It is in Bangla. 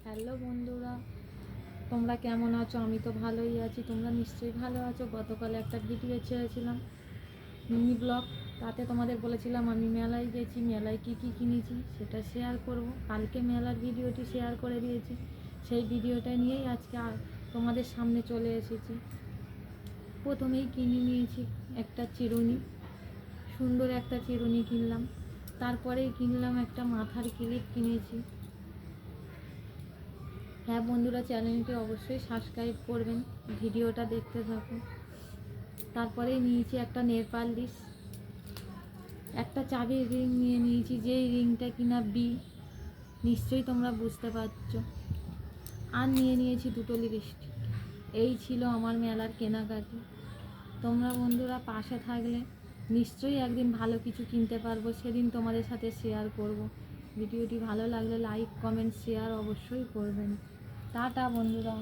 হ্যালো বন্ধুরা, তোমরা কেমন আছো? আমি তো ভালোই আছি, তোমরা নিশ্চয়ই ভালো আছো। গতকাল একটা ভিডিও ছেড়েছিলাম, মিনি ব্লগ। তাতে তোমাদের বলেছিলাম আমি মেলায় গেছি, মেলায় কী কী কিনেছি সেটা শেয়ার করব। কালকে মেলার ভিডিওটি শেয়ার করে দিয়েছি, সেই ভিডিওটা নিয়েই আজকে তোমাদের সামনে চলে এসেছি। প্রথমেই কিনে নিয়েছি একটা চিরুনি, সুন্দর একটা চিরুনি কিনলাম। তারপরেই কিনলাম একটা মাথার ক্লিপ কিনেছি। হ্যাঁ বন্ধুরা, চ্যানেলটি অবশ্যই সাবস্ক্রাইব করবেন, ভিডিওটা দেখতে থাকুন। তারপরে নিয়েছি একটা নেল পালিশ, একটা চাবির রিং নিয়ে নিয়েছি, যেই রিংটা কিনা বি, নিশ্চয়ই তোমরা বুঝতে পারছো। আর নিয়ে নিয়েছি দুটো লিপস্টিক। এই ছিল আমার মেলার কেনাকাটি। তোমরা বন্ধুরা পাশে থাকলে নিশ্চয়ই একদিন ভালো কিছু কিনতে পারবো, সেদিন তোমাদের সাথে শেয়ার করব। ভিডিওটি ভালো লাগলে লাইক, কমেন্ট, শেয়ার অবশ্যই করবেন। টাটা বন্ধুরা।